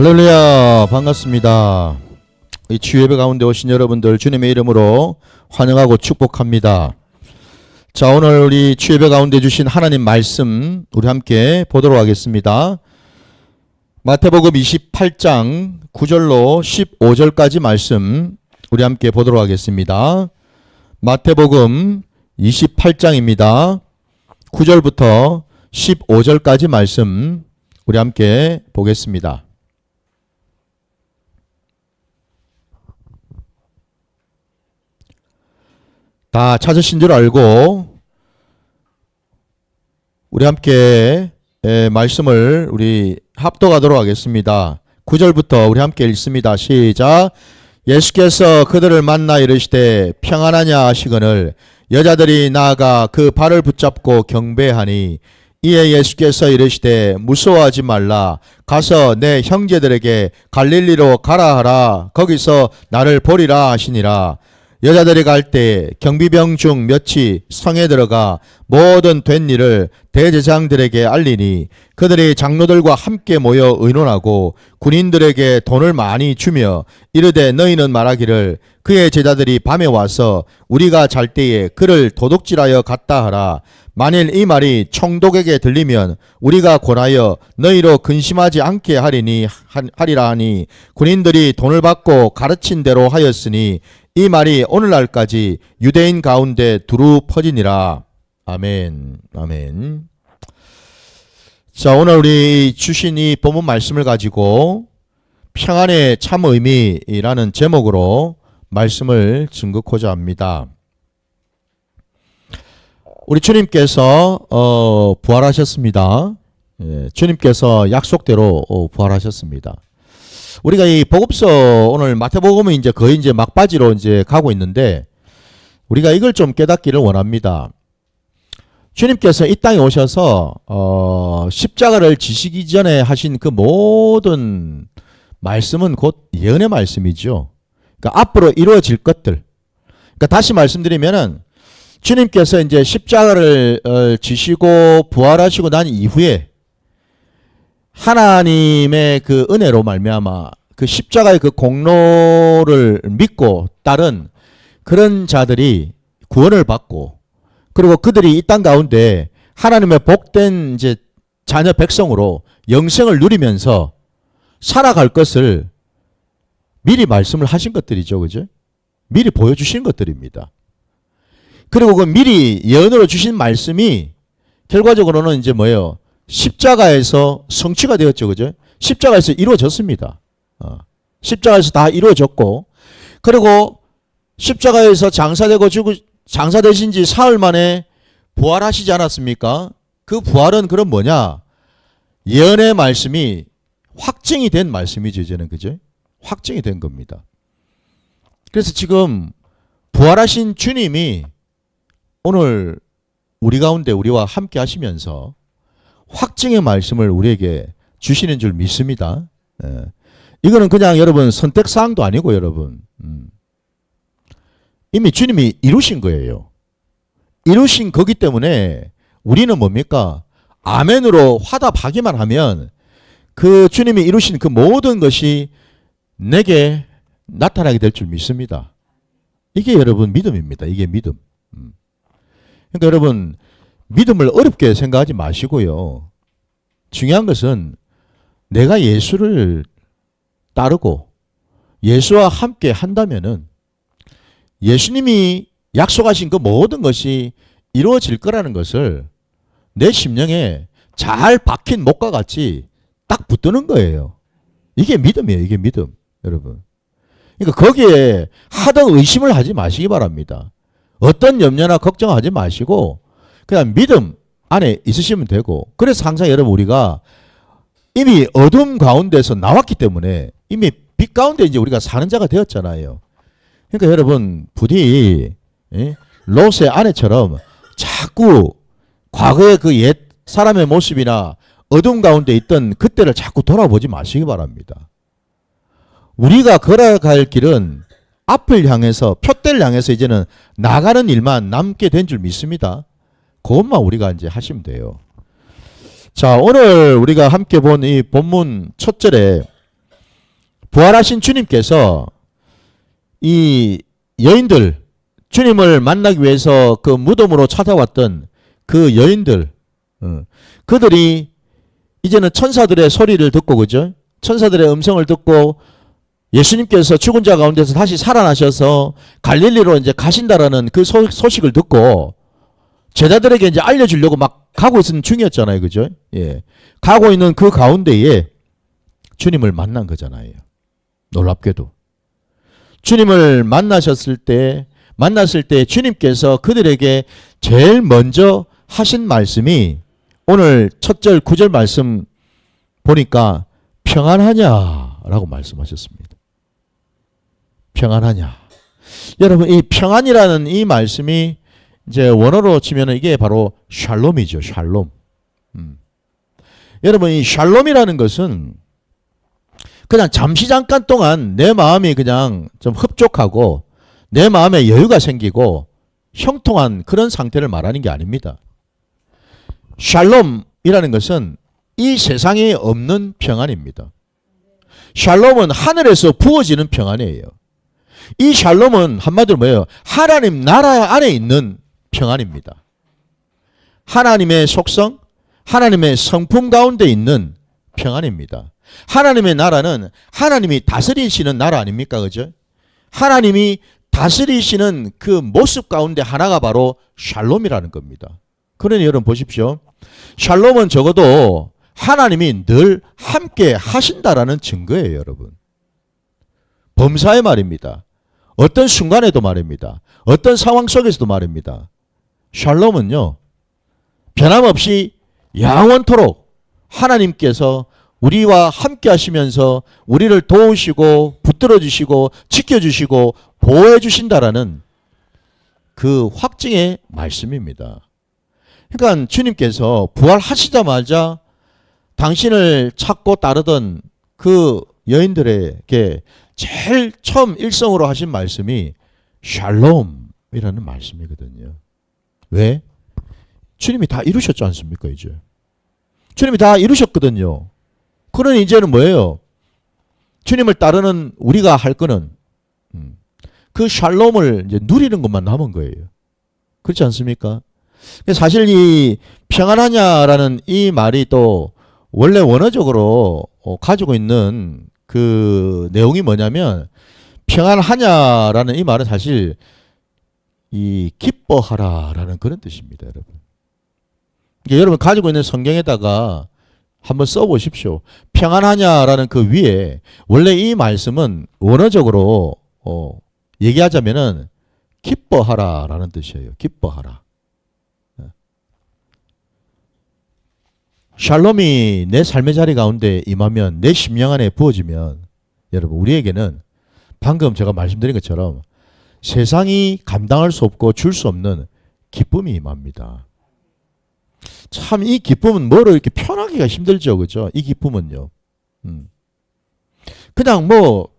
할렐루야, 반갑습니다. 이 치유예배 가운데 오신 여러분들 주님의 이름으로 환영하고 축복합니다. 자, 오늘 우리 치유예배 가운데 주신 하나님 말씀 우리 함께 보도록 하겠습니다. 마태복음 28장 9절로 15절까지 말씀 우리 함께 보도록 하겠습니다. 마태복음 28장입니다. 9절부터 15절까지 말씀 우리 함께 보겠습니다. 다 찾으신 줄 알고 우리 함께 말씀을 우리 합독하도록 하겠습니다. 9절부터 우리 함께 읽습니다. 시작. 예수께서 그들을 만나 이르시되 평안하냐 하시거늘 여자들이 나아가 그 발을 붙잡고 경배하니 이에 예수께서 이르시되 무서워하지 말라. 가서 내 형제들에게 갈릴리로 가라 하라. 거기서 나를 보리라 하시니라. 여자들이 갈 때 경비병 중 몇이 성에 들어가 모든 된 일을 대제사장들에게 알리니 그들이 장로들과 함께 모여 의논하고 군인들에게 돈을 많이 주며 이르되 너희는 말하기를 그의 제자들이 밤에 와서 우리가 잘 때에 그를 도둑질하여 갔다 하라. 만일 이 말이 총독에게 들리면 우리가 권하여 너희로 근심하지 않게 하리라 하니 군인들이 돈을 받고 가르친 대로 하였으니 이 말이 오늘날까지 유대인 가운데 두루 퍼지니라. 아멘. 아멘. 자, 오늘 우리 주신 이 본문 말씀을 가지고 평안의 참 의미라는 제목으로 말씀을 증거하고자 합니다. 우리 주님께서 부활하셨습니다. 주님께서 약속대로 부활하셨습니다. 우리가 이 복음서 오늘 마태복음은 이제 거의 이제 막바지로 이제 가고 있는데 우리가 이걸 좀 깨닫기를 원합니다. 주님께서 이 땅에 오셔서 십자가를 지시기 전에 하신 그 모든 말씀은 곧 예언의 말씀이죠. 그러니까 앞으로 이루어질 것들. 그러니까 다시 말씀드리면은 주님께서 이제 십자가를 지시고 부활하시고 난 이후에 하나님의 그 은혜로 말미암아 그 십자가의 그 공로를 믿고 따른 그런 자들이 구원을 받고 그리고 그들이 이 땅 가운데 하나님의 복된 이제 자녀 백성으로 영생을 누리면서 살아갈 것을 미리 말씀을 하신 것들이죠. 그죠? 미리 보여주신 것들입니다. 그리고 그 미리 예언으로 주신 말씀이 결과적으로는 이제 뭐예요? 십자가에서 성취가 되었죠. 그죠? 십자가에서 이루어졌습니다. 십자가에서 다 이루어졌고, 그리고 십자가에서 장사되고 장사되신 지 사흘 만에 부활하시지 않았습니까? 그 부활은 그럼 뭐냐? 예언의 말씀이 확증이 된 말씀이죠. 이제는. 그죠? 확증이 된 겁니다. 그래서 지금 부활하신 주님이 오늘 우리 가운데 우리와 함께 하시면서 확증의 말씀을 우리에게 주시는 줄 믿습니다. 이거는 그냥 여러분 선택사항도 아니고 여러분 이미 주님이 이루신 거예요. 이루신 거기 때문에 우리는 뭡니까? 아멘으로 화답하기만 하면 그 주님이 이루신 그 모든 것이 내게 나타나게 될 줄 믿습니다. 이게 여러분 믿음입니다. 이게 믿음. 그러니까 여러분 믿음을 어렵게 생각하지 마시고요. 중요한 것은 내가 예수를 따르고 예수와 함께 한다면은 예수님이 약속하신 그 모든 것이 이루어질 거라는 것을 내 심령에 잘 박힌 목과 같이 딱 붙드는 거예요. 이게 믿음이에요. 이게 믿음. 여러분. 그러니까 거기에 하등 의심을 하지 마시기 바랍니다. 어떤 염려나 걱정하지 마시고 그냥 믿음 안에 있으시면 되고, 그래서 항상 여러분 우리가 이미 어둠 가운데서 나왔기 때문에 이미 빛 가운데 이제 우리가 사는 자가 되었잖아요. 그러니까 여러분 부디 롯의 아내처럼 자꾸 과거의 그 옛 사람의 모습이나 어둠 가운데 있던 그때를 자꾸 돌아보지 마시기 바랍니다. 우리가 걸어갈 길은 앞을 향해서 표대를 향해서 이제는 나가는 일만 남게 된 줄 믿습니다. 그것만 우리가 이제 하시면 돼요. 자, 오늘 우리가 함께 본 이 본문 첫 절에 부활하신 주님께서 이 여인들, 주님을 만나기 위해서 그 무덤으로 찾아왔던 그 여인들, 그들이 이제는 천사들의 소리를 듣고, 그죠? 천사들의 음성을 듣고 예수님께서 죽은 자 가운데서 다시 살아나셔서 갈릴리로 이제 가신다라는 그 소식을 듣고 제자들에게 이제 알려주려고 막 가고 있는 중이었잖아요. 그죠? 예. 가고 있는 그 가운데에 주님을 만난 거잖아요. 놀랍게도. 주님을 만났을 때 주님께서 그들에게 제일 먼저 하신 말씀이 오늘 첫 절 9절 말씀 보니까 평안하냐라고 말씀하셨습니다. 평안하냐. 여러분, 이 평안이라는 이 말씀이 이제 원어로 치면 이게 바로 샬롬이죠. 샬롬. 여러분, 이 샬롬이라는 것은 그냥 잠시 잠깐 동안 내 마음이 그냥 좀 흡족하고 내 마음에 여유가 생기고 형통한 그런 상태를 말하는 게 아닙니다. 샬롬이라는 것은 이 세상에 없는 평안입니다. 샬롬은 하늘에서 부어지는 평안이에요. 이 샬롬은 한마디로 뭐예요? 하나님 나라 안에 있는 평안입니다. 하나님의 속성, 하나님의 성품 가운데 있는 평안입니다. 하나님의 나라는 하나님이 다스리시는 나라 아닙니까? 그죠? 하나님이 다스리시는 그 모습 가운데 하나가 바로 샬롬이라는 겁니다. 그러니 여러분 보십시오. 샬롬은 적어도 하나님이 늘 함께 하신다라는 증거예요, 여러분. 범사의 말입니다. 어떤 순간에도 말입니다. 어떤 상황 속에서도 말입니다. 샬롬은요, 변함없이 영원토록 하나님께서 우리와 함께 하시면서 우리를 도우시고 붙들어 주시고 지켜주시고 보호해 주신다라는 그 확증의 말씀입니다. 그러니까 주님께서 부활하시자마자 당신을 찾고 따르던 그 여인들에게 제일 처음 일성으로 하신 말씀이 샬롬이라는 말씀이거든요. 왜? 주님이 다 이루셨지 않습니까, 이제? 주님이 다 이루셨거든요. 그러니 이제는 뭐예요? 주님을 따르는 우리가 할 거는 그 샬롬을 이제 누리는 것만 남은 거예요. 그렇지 않습니까? 사실 이 평안하냐라는 이 말이 또 원래 원어적으로 가지고 있는 그 내용이 뭐냐면 평안하냐라는 이 말은 사실 이 기뻐하라라는 그런 뜻입니다, 여러분. 그러니까 여러분 가지고 있는 성경에다가 한번 써보십시오. 평안하냐라는 그 위에 원래 이 말씀은 원어적으로 얘기하자면은 기뻐하라라는 뜻이에요. 기뻐하라. 샬롬이 내 삶의 자리 가운데 임하면 내 심령 안에 부어지면 여러분 우리에게는 방금 제가 말씀드린 것처럼 세상이 감당할 수 없고 줄 수 없는 기쁨이 임합니다. 참 이 기쁨은 뭐로 이렇게 표현하기가 힘들죠. 그죠? 이 기쁨은요. 그냥 뭐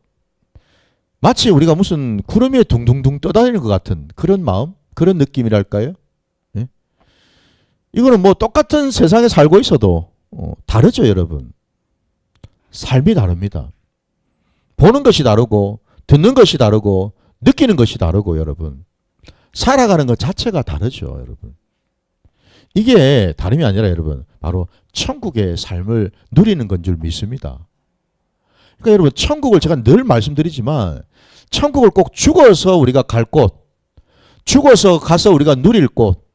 마치 우리가 무슨 구름 위에 둥둥둥 떠다니는 것 같은 그런 마음? 그런 느낌이랄까요? 예? 이거는 뭐 똑같은 세상에 살고 있어도 다르죠, 여러분. 삶이 다릅니다. 보는 것이 다르고 듣는 것이 다르고 느끼는 것이 다르고 여러분. 살아가는 것 자체가 다르죠, 여러분. 이게 다름이 아니라 여러분 바로 천국의 삶을 누리는 건 줄 믿습니다. 그러니까 여러분 천국을 제가 늘 말씀드리지만 천국을 꼭 죽어서 우리가 갈 곳, 죽어서 가서 우리가 누릴 곳,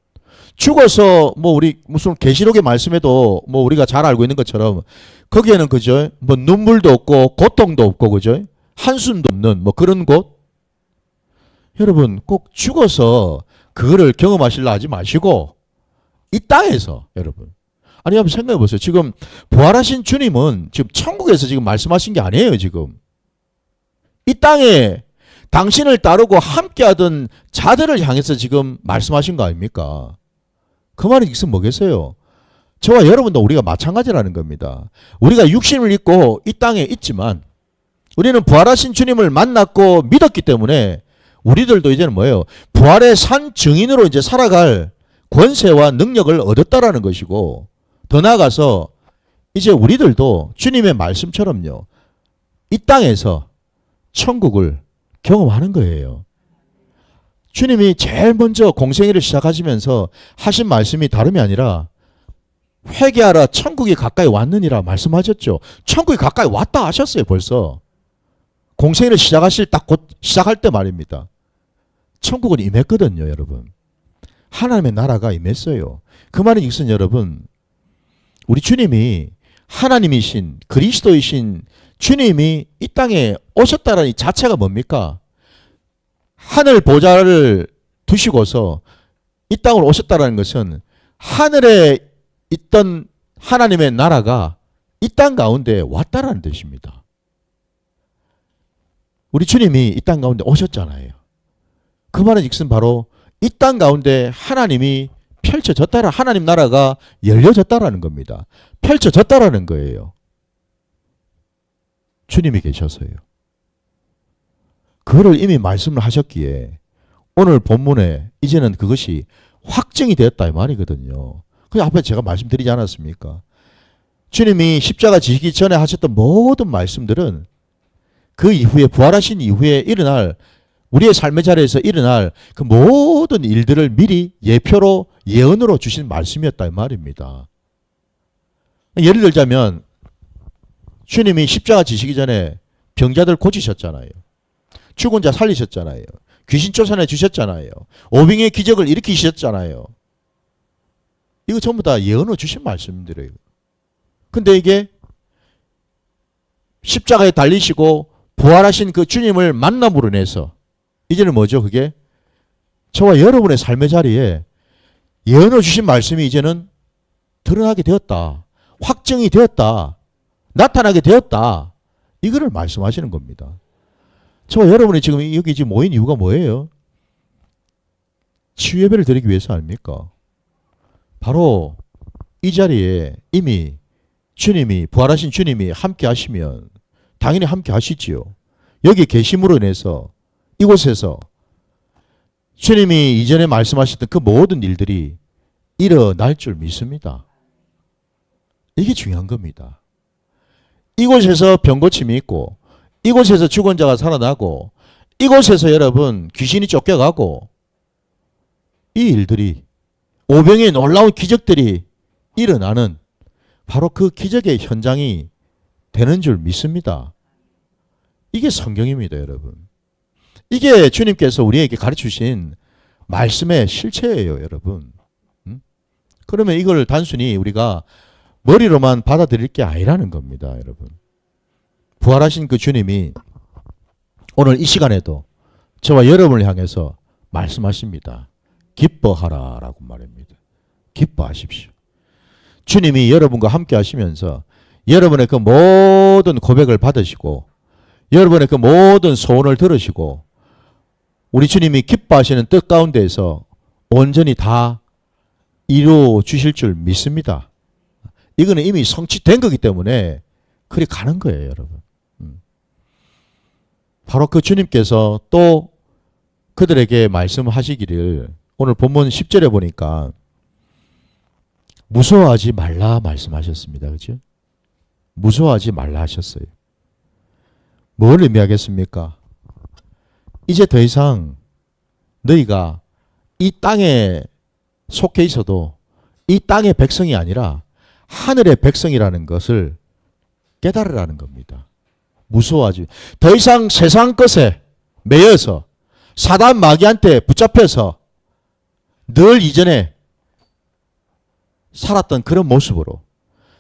죽어서 뭐 우리 무슨 계시록의 말씀에도 뭐 우리가 잘 알고 있는 것처럼 거기에는 그죠? 뭐 눈물도 없고 고통도 없고 그죠? 한숨도 없는 뭐 그런 곳. 여러분 꼭 죽어서 그거를 경험하시려 하지 마시고 이 땅에서 여러분 아니 한번 생각해 보세요. 지금 부활하신 주님은 지금 천국에서 지금 말씀하신 게 아니에요. 지금 이 땅에 당신을 따르고 함께하던 자들을 향해서 지금 말씀하신 거 아닙니까? 그 말이 무슨 뭐겠어요? 저와 여러분도 우리가 마찬가지라는 겁니다. 우리가 육신을 입고 이 땅에 있지만 우리는 부활하신 주님을 만났고 믿었기 때문에 우리들도 이제는 뭐예요? 부활의 산 증인으로 이제 살아갈 권세와 능력을 얻었다라는 것이고 더 나아가서 이제 우리들도 주님의 말씀처럼요. 이 땅에서 천국을 경험하는 거예요. 주님이 제일 먼저 공생애를 시작하시면서 하신 말씀이 다름이 아니라 회개하라 천국이 가까이 왔느니라 말씀하셨죠. 천국이 가까이 왔다 하셨어요. 벌써 공생애를 시작하실 딱 곧 시작할 때 말입니다. 천국은 임했거든요. 여러분, 하나님의 나라가 임했어요. 그 말은 이것은 여러분, 우리 주님이 하나님이신 그리스도이신 주님이 이 땅에 오셨다는 이 자체가 뭡니까? 하늘 보좌를 두시고서 이 땅으로 오셨다는 것은 하늘에 있던 하나님의 나라가 이 땅 가운데 왔다라는 뜻입니다. 우리 주님이 이 땅 가운데 오셨잖아요. 그 말은 즉슨 바로 이 땅 가운데 하나님이 펼쳐졌다라, 하나님 나라가 열려졌다라는 겁니다. 펼쳐졌다라는 거예요. 주님이 계셔서요. 그거를 이미 말씀을 하셨기에 오늘 본문에 이제는 그것이 확정이 되었다 이 말이거든요. 그 앞에 제가 말씀드리지 않았습니까? 주님이 십자가 지시기 전에 하셨던 모든 말씀들은 그 이후에 부활하신 이후에 일어날 우리의 삶의 자리에서 일어날 그 모든 일들을 미리 예표로 예언으로 주신 말씀이었다 이 말입니다. 예를 들자면 주님이 십자가 지시기 전에 병자들 고치셨잖아요. 죽은 자 살리셨잖아요. 귀신 쫓아내 주셨잖아요. 오병의 기적을 일으키셨잖아요. 이거 전부 다 예언으로 주신 말씀들이에요. 근데 이게 십자가에 달리시고 부활하신 그 주님을 만남으로 인해서 이제는 뭐죠? 그게 저와 여러분의 삶의 자리에 예언으로 주신 말씀이 이제는 드러나게 되었다. 확정이 되었다. 나타나게 되었다. 이거를 말씀하시는 겁니다. 저와 여러분이 지금 여기 지금 모인 이유가 뭐예요? 치유 예배를 드리기 위해서 아닙니까? 바로 이 자리에 이미 주님이 부활하신 주님이 함께 하시면 당연히 함께 하시지요. 여기 계심으로 인해서 이곳에서 주님이 이전에 말씀하셨던 그 모든 일들이 일어날 줄 믿습니다. 이게 중요한 겁니다. 이곳에서 병고침이 있고 이곳에서 죽은 자가 살아나고 이곳에서 여러분 귀신이 쫓겨가고 이 일들이 오병의 놀라운 기적들이 일어나는 바로 그 기적의 현장이 되는 줄 믿습니다. 이게 성경입니다, 여러분. 이게 주님께서 우리에게 가르치신 말씀의 실체예요, 여러분. 그러면 이걸 단순히 우리가 머리로만 받아들일 게 아니라는 겁니다, 여러분. 부활하신 그 주님이 오늘 이 시간에도 저와 여러분을 향해서 말씀하십니다. 기뻐하라라고 말합니다. 기뻐하십시오. 주님이 여러분과 함께 하시면서 여러분의 그 모든 고백을 받으시고 여러분의 그 모든 소원을 들으시고 우리 주님이 기뻐하시는 뜻 가운데에서 온전히 다 이루어 주실 줄 믿습니다. 이거는 이미 성취된 거기 때문에 그리 가는 거예요, 여러분. 바로 그 주님께서 또 그들에게 말씀하시기를 오늘 본문 10절에 보니까 무서워하지 말라 말씀하셨습니다. 그죠? 무서워하지 말라 하셨어요. 뭘 의미하겠습니까? 이제 더 이상 너희가 이 땅에 속해 있어도 이 땅의 백성이 아니라 하늘의 백성이라는 것을 깨달으라는 겁니다. 무서워하지. 더 이상 세상 것에 매여서 사단 마귀한테 붙잡혀서 늘 이전에 살았던 그런 모습으로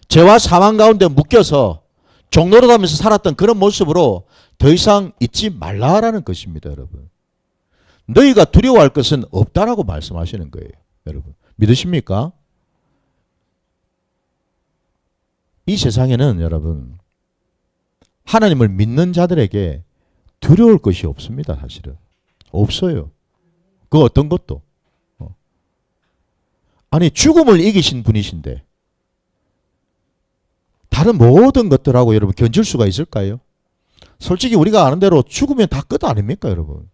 죄와 사망 가운데 묶여서 종노릇하면서 살았던 그런 모습으로 더 이상 있지 말라라는 것입니다, 여러분. 너희가 두려워할 것은 없다라고 말씀하시는 거예요, 여러분. 믿으십니까? 이 세상에는 여러분 하나님을 믿는 자들에게 두려울 것이 없습니다, 사실은. 없어요. 그 어떤 것도. 아니 죽음을 이기신 분이신데 다른 모든 것들하고 여러분 견줄 수가 있을까요? 솔직히 우리가 아는 대로 죽으면 다 끝 아닙니까, 여러분?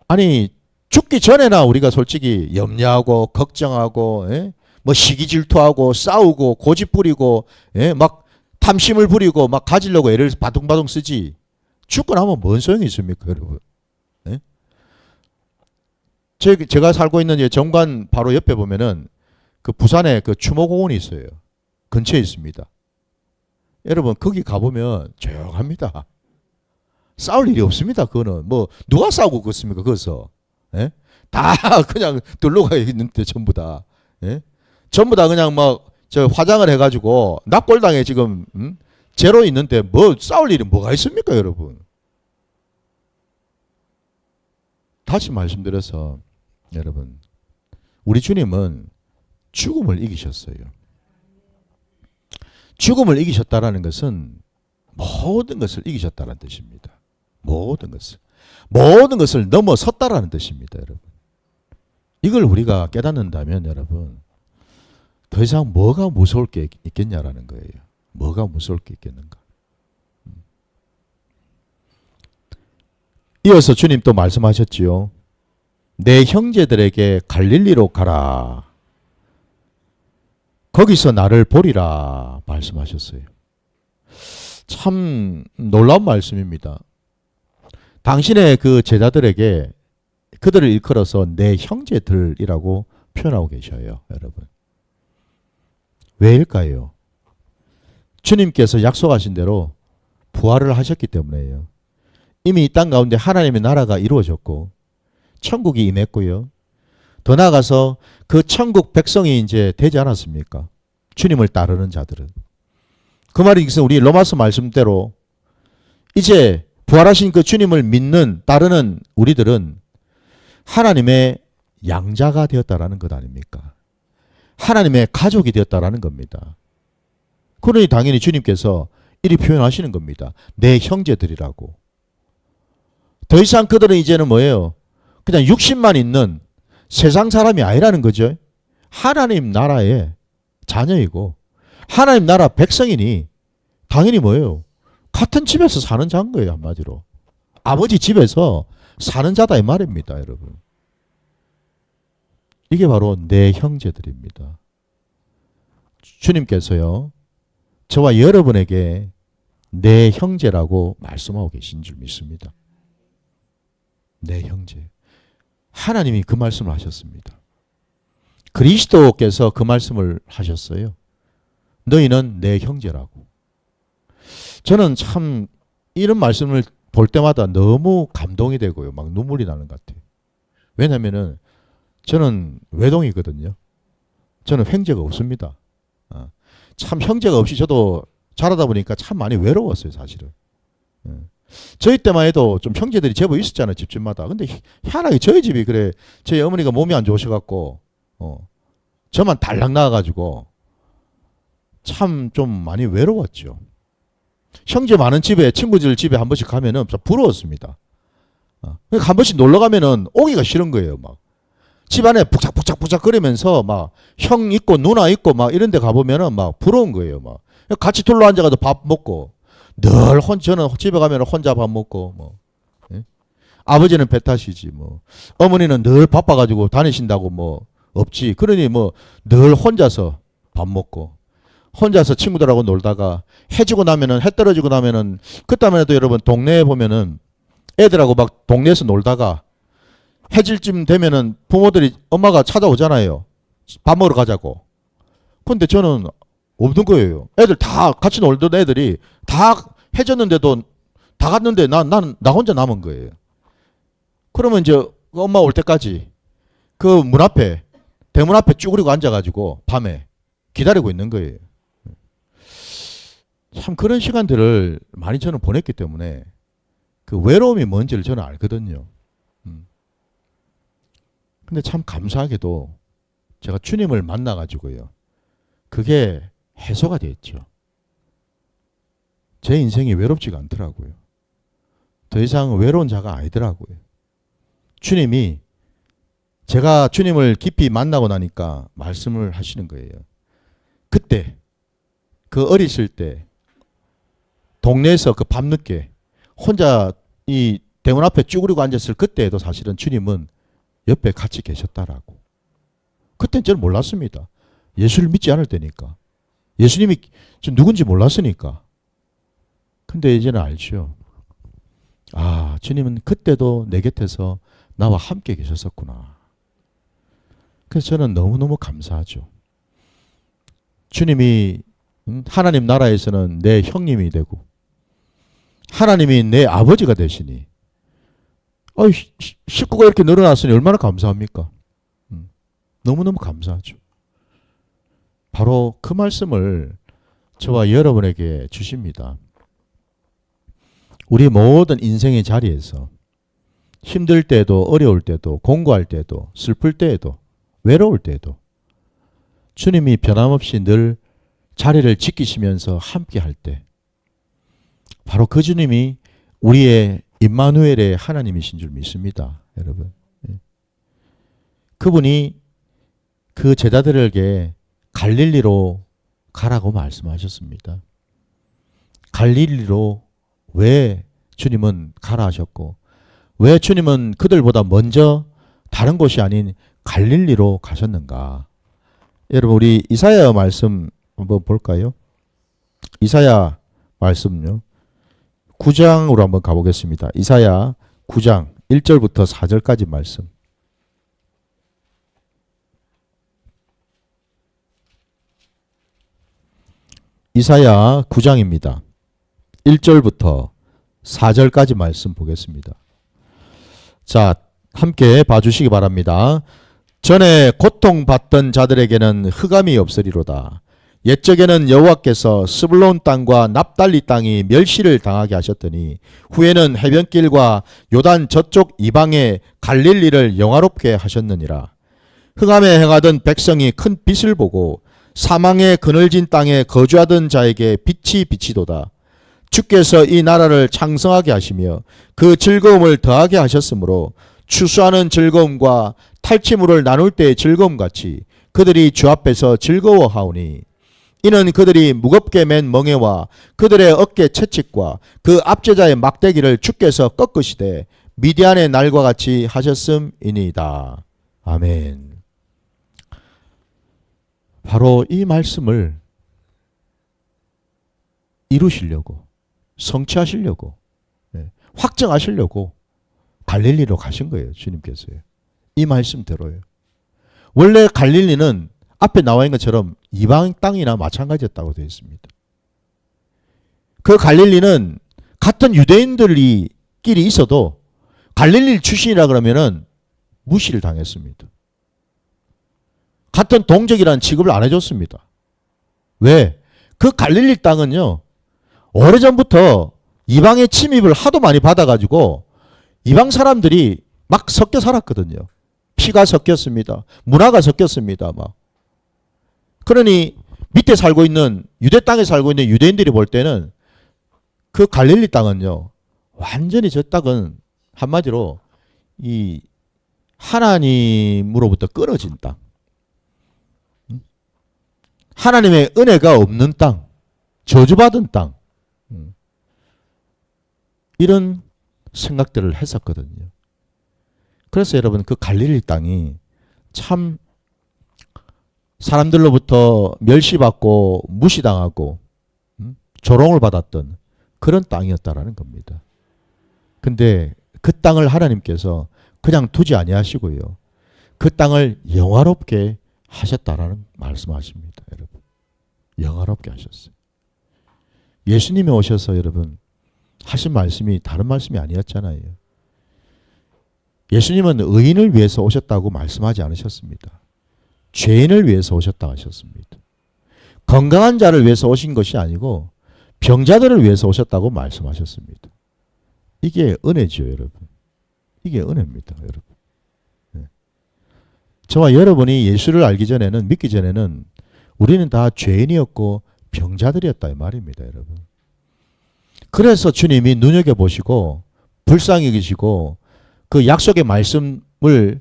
아니 죽기 전에나 우리가 솔직히 염려하고 걱정하고 뭐 시기 질투하고 싸우고 고집 부리고 막 탐심을 부리고 막 가지려고 애를 바둥바둥 쓰지. 죽고 나면 뭔 소용이 있습니까, 여러분? 네? 제가 살고 있는 정관 바로 옆에 보면은 그 부산에 그 추모공원이 있어요. 근처에 있습니다. 여러분 거기 가보면 조용합니다. 싸울 일이 없습니다. 그거는 뭐 누가 싸우고 그렇습니까? 거기서 예? 다 그냥 들러가 있는데 전부 다 예? 전부 다 그냥 막 저 화장을 해가지고 납골당에 지금 제로 있는데 뭐 싸울 일이 뭐가 있습니까, 여러분? 다시 말씀드려서 여러분 우리 주님은 죽음을 이기셨어요. 죽음을 이기셨다라는 것은 모든 것을 이기셨다는 뜻입니다. 모든 것을 넘어섰다라는 뜻입니다, 여러분. 이걸 우리가 깨닫는다면 여러분 더 이상 뭐가 무서울 게 있겠냐라는 거예요. 뭐가 무서울 게 있겠는가? 이어서 주님 또 말씀하셨지요. 내 형제들에게 갈릴리로 가라. 거기서 나를 보리라 말씀하셨어요. 참 놀라운 말씀입니다. 당신의 그 제자들에게 그들을 일컬어서 내 형제들이라고 표현하고 계셔요, 여러분. 왜일까요? 주님께서 약속하신 대로 부활을 하셨기 때문에요. 이미 이 땅 가운데 하나님의 나라가 이루어졌고 천국이 임했고요. 더 나아가서 그 천국 백성이 이제 되지 않았습니까? 주님을 따르는 자들은. 그 말이 우리 로마서 말씀대로 이제 부활하신 그 주님을 믿는 따르는 우리들은 하나님의 양자가 되었다라는 것 아닙니까? 하나님의 가족이 되었다라는 겁니다. 그러니 당연히 주님께서 이리 표현하시는 겁니다. 내 형제들이라고. 더 이상 그들은 이제는 뭐예요? 그냥 육신만 있는 세상 사람이 아니라는 거죠. 하나님 나라의 자녀이고 하나님 나라 백성이니 당연히 뭐예요? 같은 집에서 사는 자인 거예요, 한마디로. 아버지 집에서 사는 자다 이 말입니다, 여러분. 이게 바로 내 형제들입니다. 주님께서요, 저와 여러분에게 내 형제라고 말씀하고 계신 줄 믿습니다. 내 형제. 하나님이 그 말씀을 하셨습니다. 그리스도께서 그 말씀을 하셨어요. 너희는 내 형제라고. 저는 참 이런 말씀을 볼 때마다 너무 감동이 되고요. 막 눈물이 나는 것 같아요. 왜냐하면은 저는 외동이거든요. 저는 형제가 없습니다. 참 형제가 없이 저도 자라다 보니까 참 많이 외로웠어요, 사실은. 저희 때만 해도 좀 형제들이 제법 있었잖아요, 집집마다. 근데 희한하게 저희 집이 그래, 저희 어머니가 몸이 안 좋으셔갖고 저만 달랑 나와가지고 참 좀 많이 외로웠죠. 형제 많은 집에, 친구들 집에 한 번씩 가면은 좀 부러웠습니다. 그러니까 한 번씩 놀러 가면은 오기가 싫은 거예요, 막. 집안에 북적북적 거리면서 막 형 있고 누나 있고 막 이런 데 가보면은 막 부러운 거예요, 막. 같이 둘러 앉아가지고 밥 먹고 늘 저는 집에 가면 혼자 밥 먹고 뭐. 예? 아버지는 배 타시지 뭐. 어머니는 늘 바빠가지고 다니신다고 뭐 없지. 그러니 뭐 늘 혼자서 밥 먹고 혼자서 친구들하고 놀다가 해 지고 나면은, 해 떨어지고 나면은, 그때만 해도 여러분 동네에 보면은 애들하고 막 동네에서 놀다가 해질쯤 되면은 부모들이, 엄마가 찾아오잖아요. 밥 먹으러 가자고. 근데 저는 없는 거예요. 애들 다 같이 놀던 애들이 다 해졌는데도 다 갔는데 나 혼자 남은 거예요. 그러면 이제 엄마 올 때까지 그 문 앞에, 대문 앞에 쭈그리고 앉아가지고 밤에 기다리고 있는 거예요. 참 그런 시간들을 많이 저는 보냈기 때문에 그 외로움이 뭔지를 저는 알거든요. 근데 참 감사하게도 제가 주님을 만나가지고요, 그게 해소가 됐죠. 제 인생이 외롭지가 않더라고요. 더 이상 외로운 자가 아니더라고요. 주님이, 제가 주님을 깊이 만나고 나니까 말씀을 하시는 거예요. 그때, 그 어리실 때 동네에서 그 밤늦게 혼자 이 대문 앞에 쭈그리고 앉았을 그때에도 사실은 주님은 옆에 같이 계셨다라고. 그땐 저는 몰랐습니다. 예수를 믿지 않을 때니까. 예수님이 좀 누군지 몰랐으니까. 근데 이제는 알죠. 아, 주님은 그때도 내 곁에서 나와 함께 계셨었구나. 그래서 저는 너무너무 감사하죠. 주님이 하나님 나라에서는 내 형님이 되고 하나님이 내 아버지가 되시니 식구가 이렇게 늘어났으니 얼마나 감사합니까? 너무너무 감사하죠. 바로 그 말씀을 저와 여러분에게 주십니다. 우리 모든 인생의 자리에서 힘들 때도 어려울 때도 공부할 때도 슬플 때에도 외로울 때도 주님이 변함없이 늘 자리를 지키시면서 함께 할 때 바로 그 주님이 우리의 임마누엘의 하나님이신 줄 믿습니다. 여러분. 그분이 그 제자들에게 갈릴리로 가라고 말씀하셨습니다. 갈릴리로 왜 주님은 가라 하셨고 왜 주님은 그들보다 먼저 다른 곳이 아닌 갈릴리로 가셨는가? 여러분 우리 이사야 말씀 한번 볼까요? 이사야 말씀요. 9장으로 한번 가보겠습니다. 이사야 9장 1절부터 4절까지 말씀. 이사야 9장입니다. 1절부터 4절까지 말씀 보겠습니다. 자, 함께 봐주시기 바랍니다. 전에 고통받던 자들에게는 흑암이 없으리로다. 옛적에는 여호와께서 스불론 땅과 납달리 땅이 멸시를 당하게 하셨더니 후에는 해변길과 요단 저쪽 이방의 갈릴리를 영화롭게 하셨느니라. 흑암에 행하던 백성이 큰 빛을 보고 사망의 그늘진 땅에 거주하던 자에게 빛이 비치도다. 주께서 이 나라를 창성하게 하시며 그 즐거움을 더하게 하셨으므로 추수하는 즐거움과 탈취물을 나눌 때의 즐거움같이 그들이 주 앞에서 즐거워하오니 이는 그들이 무겁게 맨 멍에와 그들의 어깨 채찍과 그 압제자의 막대기를 주께서 꺾으시되 미디안의 날과 같이 하셨음이니이다. 아멘. 바로 이 말씀을 이루시려고 성취하시려고 확정하시려고 갈릴리로 가신 거예요. 주님께서요. 이 말씀대로요. 원래 갈릴리는 앞에 나와 있는 것처럼 이방 땅이나 마찬가지였다고 되어 있습니다. 그 갈릴리는 같은 유대인들이 끼리 있어도 갈릴리 출신이라 그러면은 무시를 당했습니다. 같은 동족이라는 취급을 안 해줬습니다. 왜? 그 갈릴리 땅은요, 오래전부터 이방의 침입을 하도 많이 받아가지고 이방 사람들이 막 섞여 살았거든요. 피가 섞였습니다. 문화가 섞였습니다. 막. 그러니 밑에 살고 있는 유대 땅에 살고 있는 유대인들이 볼 때는 그 갈릴리 땅은요, 완전히 저 땅은 한마디로 이 하나님으로부터 끊어진 땅, 하나님의 은혜가 없는 땅, 저주받은 땅, 이런 생각들을 했었거든요. 그래서 여러분 그 갈릴리 땅이 참 사람들로부터 멸시받고 무시당하고 조롱을 받았던 그런 땅이었다라는 겁니다. 근데 그 땅을 하나님께서 그냥 두지 아니하시고요. 그 땅을 영화롭게 하셨다라는 말씀하십니다. 여러분. 영화롭게 하셨어요. 예수님이 오셔서 여러분 하신 말씀이 다른 말씀이 아니었잖아요. 예수님은 의인을 위해서 오셨다고 말씀하지 않으셨습니다. 죄인을 위해서 오셨다고 하셨습니다. 건강한 자를 위해서 오신 것이 아니고 병자들을 위해서 오셨다고 말씀하셨습니다. 이게 은혜죠, 여러분. 이게 은혜입니다, 여러분. 네. 저와 여러분이 예수를 알기 전에는, 믿기 전에는 우리는 다 죄인이었고 병자들이었다 이 말입니다, 여러분. 그래서 주님이 눈여겨보시고 불쌍히 여기시고 그 약속의 말씀을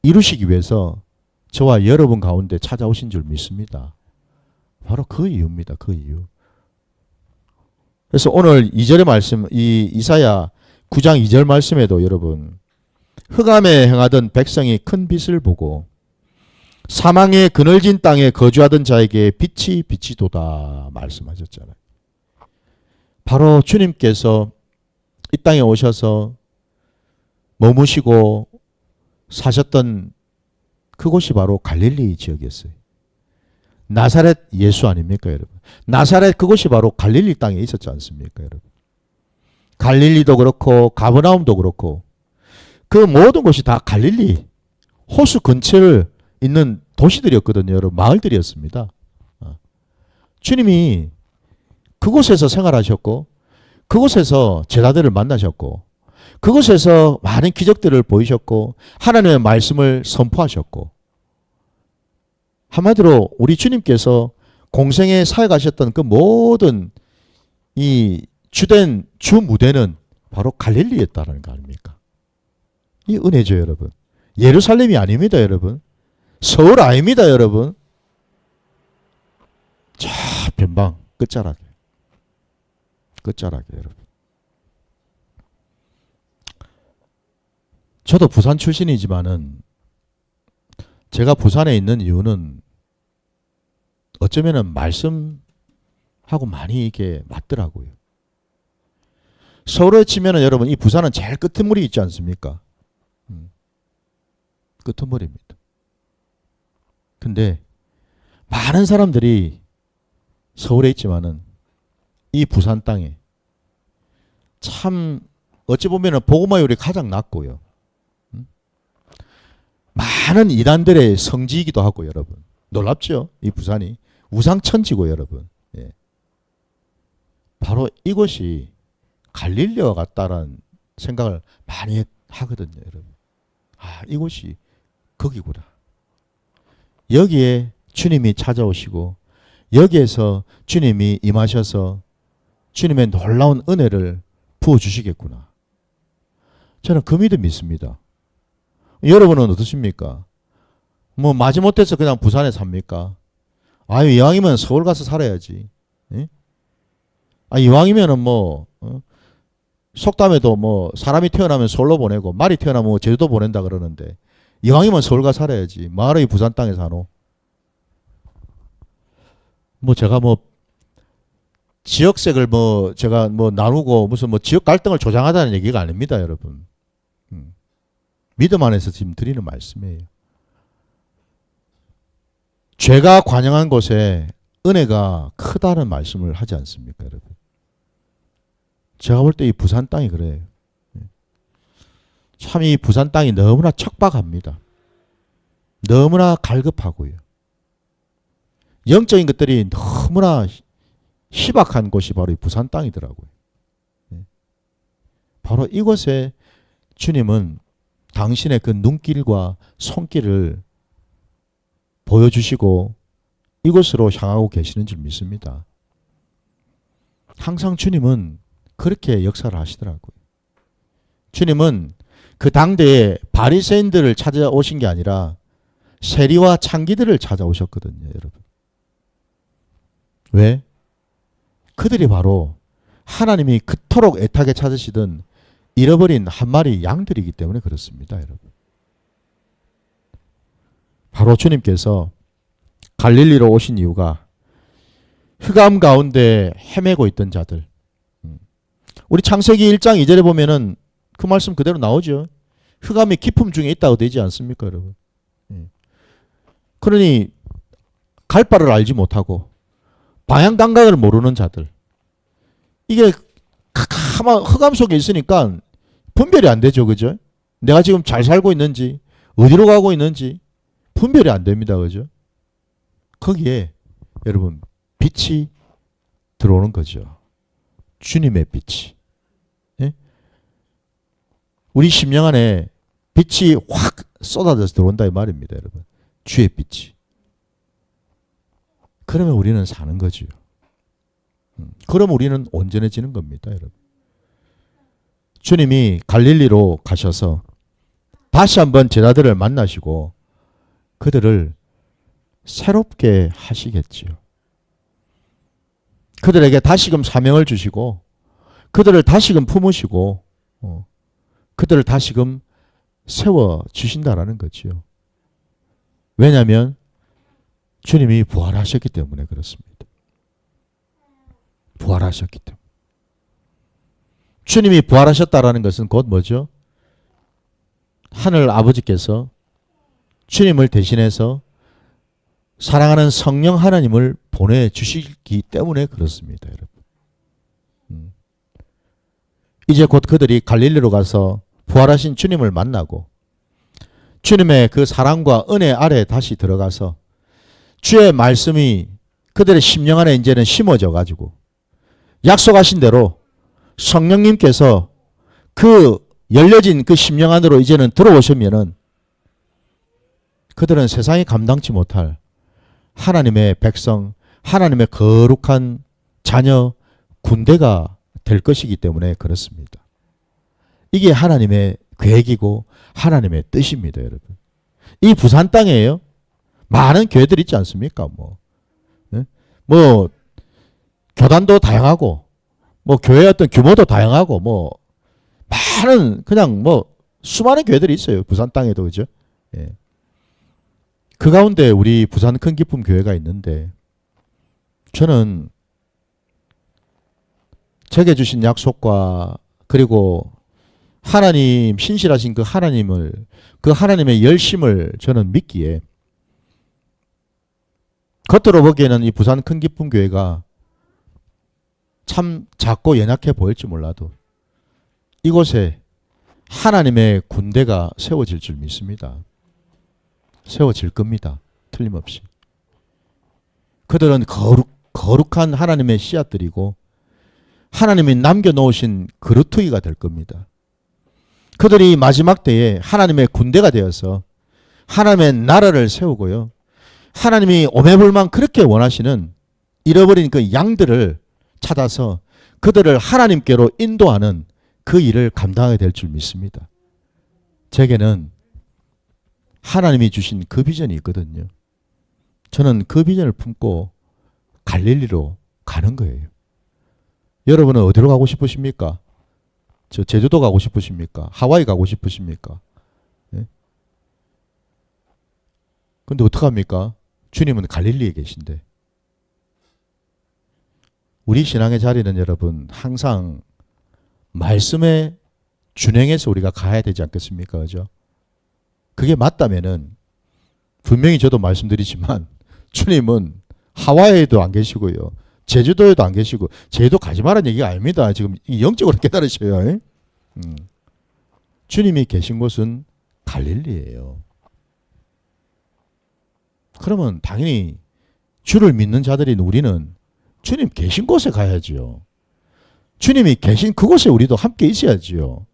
이루시기 위해서 저와 여러분 가운데 찾아오신 줄 믿습니다. 바로 그 이유입니다. 그 이유. 그래서 오늘 2절의 말씀, 이 이사야 9장 2절 말씀에도 여러분 흑암에 행하던 백성이 큰 빛을 보고 사망의 그늘진 땅에 거주하던 자에게 빛이 비치도다 말씀하셨잖아요. 바로 주님께서 이 땅에 오셔서 머무시고 사셨던 그곳이 바로 갈릴리 지역이었어요. 나사렛 예수 아닙니까, 여러분? 나사렛 그곳이 바로 갈릴리 땅에 있었지 않습니까, 여러분? 갈릴리도 그렇고 가버나움도 그렇고 그 모든 곳이 다 갈릴리 호수 근처를 있는 도시들이었거든요, 여러분. 마을들이었습니다. 주님이 그곳에서 생활하셨고 그곳에서 제자들을 만나셨고 그곳에서 많은 기적들을 보이셨고 하나님의 말씀을 선포하셨고 한마디로 우리 주님께서 공생에 사역하셨던 그 모든 이 주된 주 무대는 바로 갈릴리였다는 거 아닙니까? 이 은혜죠, 여러분. 예루살렘이 아닙니다, 여러분. 서울 아닙니다, 여러분. 자, 변방 끝자락에. 끝자락에, 여러분. 저도 부산 출신이지만은 제가 부산에 있는 이유는 어쩌면은 말씀하고 많이 이게 맞더라고요. 서울에 치면은 여러분 이 부산은 제일 끄트머리 있지 않습니까? 끄트머리입니다. 근데 많은 사람들이 서울에 있지만은 이 부산 땅에 참 어찌 보면은 복음화율이 가장 낮고요. 많은 이단들의 성지이기도 하고 여러분. 놀랍죠? 이 부산이 우상천지고 여러분. 예. 바로 이곳이 갈릴리와 같다라는 생각을 많이 하거든요, 여러분. 아, 이곳이 거기구나. 여기에 주님이 찾아오시고 여기에서 주님이 임하셔서 주님의 놀라운 은혜를 부어주시겠구나. 저는 그 믿음 믿습니다. 여러분은 어떠십니까? 뭐 마지못해서 그냥 부산에 삽니까? 아유, 이왕이면 서울 가서 살아야지. 예? 아, 이왕이면은 뭐 속담에도 뭐 사람이 태어나면 서울로 보내고 말이 태어나면 뭐 제주도 보낸다 그러는데 이왕이면 서울 가서 살아야지. 말을 이 부산 땅에 사노? 뭐 제가 뭐 지역색을 뭐 제가 뭐 나누고 무슨 뭐 지역 갈등을 조장하다는 얘기가 아닙니다, 여러분. 믿음 안에서 지금 드리는 말씀이에요. 죄가 관영한 곳에 은혜가 크다는 말씀을 하지 않습니까, 여러분? 제가 볼 때 이 부산 땅이 그래요. 참 이 부산 땅이 너무나 척박합니다. 너무나 갈급하고요. 영적인 것들이 너무나 희박한 곳이 바로 이 부산 땅이더라고요. 바로 이곳에 주님은 당신의 그 눈길과 손길을 보여주시고 이곳으로 향하고 계시는 줄 믿습니다. 항상 주님은 그렇게 역사를 하시더라고요. 주님은 그 당대에 바리새인들을 찾아오신 게 아니라 세리와 창기들을 찾아오셨거든요, 여러분. 왜? 그들이 바로 하나님이 그토록 애타게 찾으시던 잃어버린 한 마리 양들이기 때문에 그렇습니다, 여러분. 바로 주님께서 갈릴리로 오신 이유가 흑암 가운데 헤매고 있던 자들. 우리 창세기 1장 2절에 보면은 그 말씀 그대로 나오죠. 흑암이 깊음 중에 있다고 되지 않습니까, 여러분? 그러니 갈 바를 알지 못하고 방향 감각을 모르는 자들. 이게 가만 흑암 속에 있으니까 분별이 안 되죠, 그죠? 내가 지금 잘 살고 있는지 어디로 가고 있는지 분별이 안 됩니다, 그죠? 거기에 여러분 빛이 들어오는 거죠. 주님의 빛이. 예? 우리 심령 안에 빛이 확 쏟아져서 들어온다 이 말입니다, 여러분. 주의 빛이. 그러면 우리는 사는 거죠. 그럼 우리는 온전해지는 겁니다, 여러분. 주님이 갈릴리로 가셔서 다시 한번 제자들을 만나시고 그들을 새롭게 하시겠지요. 그들에게 다시금 사명을 주시고 그들을 다시금 품으시고 그들을 다시금 세워주신다라는 거지요. 왜냐하면 주님이 부활하셨기 때문에 그렇습니다. 부활하셨기 때문에. 주님이 부활하셨다라는 것은 곧 뭐죠? 하늘 아버지께서 주님을 대신해서 사랑하는 성령 하나님을 보내주시기 때문에 그렇습니다, 여러분. 이제 곧 그들이 갈릴리로 가서 부활하신 주님을 만나고 주님의 그 사랑과 은혜 아래 다시 들어가서 주의 말씀이 그들의 심령 안에 이제는 심어져 가지고 약속하신 대로 성령님께서 그 열려진 그 심령 안으로 이제는 들어오시면은 그들은 세상이 감당치 못할 하나님의 백성, 하나님의 거룩한 자녀 군대가 될 것이기 때문에 그렇습니다. 이게 하나님의 계획이고 하나님의 뜻입니다, 여러분. 이 부산 땅에요. 많은 교회들 있지 않습니까? 뭐 교단도 다양하고, 뭐 교회 어떤 규모도 다양하고, 뭐 많은 그냥 뭐 수많은 교회들이 있어요. 부산 땅에도 그죠? 예. 그 가운데 우리 부산 큰 기쁨 교회가 있는데 저는 제게 주신 약속과 그리고 하나님 신실하신 그 하나님을 그 하나님의 열심을 저는 믿기에 겉으로 보기에는 이 부산 큰 기쁨 교회가 참 작고 연약해 보일지 몰라도 이곳에 하나님의 군대가 세워질 줄 믿습니다. 세워질 겁니다. 틀림없이. 그들은 거룩한 하나님의 씨앗들이고 하나님이 남겨놓으신 그루터기가 될 겁니다. 그들이 마지막 때에 하나님의 군대가 되어서 하나님의 나라를 세우고요. 하나님이 오매불망 그렇게 원하시는 잃어버린 그 양들을 찾아서 그들을 하나님께로 인도하는 그 일을 감당하게 될 줄 믿습니다. 제게는 하나님이 주신 그 비전이 있거든요. 저는 그 비전을 품고 갈릴리로 가는 거예요. 여러분은 어디로 가고 싶으십니까? 저 제주도 가고 싶으십니까? 하와이 가고 싶으십니까? 예? 근데 어떡합니까? 주님은 갈릴리에 계신데. 우리 신앙의 자리는 여러분 항상 말씀에 준행해서 우리가 가야 되지 않겠습니까? 그죠? 그게 맞다면은 분명히 저도 말씀드리지만 주님은 하와이에도 안 계시고요. 제주도에도 안 계시고 제주도 가지 말라는 얘기가 아닙니다. 지금 영적으로 깨달으셔요. 주님이 계신 곳은 갈릴리예요. 그러면 당연히 주를 믿는 자들인 우리는 주님 계신 곳에 가야지요. 주님이 계신 그곳에 우리도 함께 있어야지요.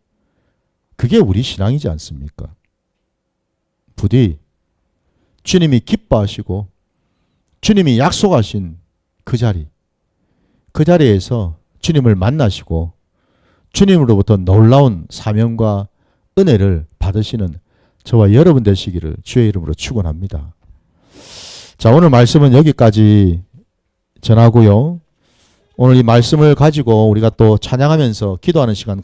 그게 우리 신앙이지 않습니까? 부디 주님이 기뻐하시고 주님이 약속하신 그 자리에서 주님을 만나시고 주님으로부터 놀라운 사명과 은혜를 받으시는 저와 여러분 되시기를 주의 이름으로 축원합니다. 자, 오늘 말씀은 여기까지 전하고요. 오늘 이 말씀을 가지고 우리가 또 찬양하면서 기도하는 시간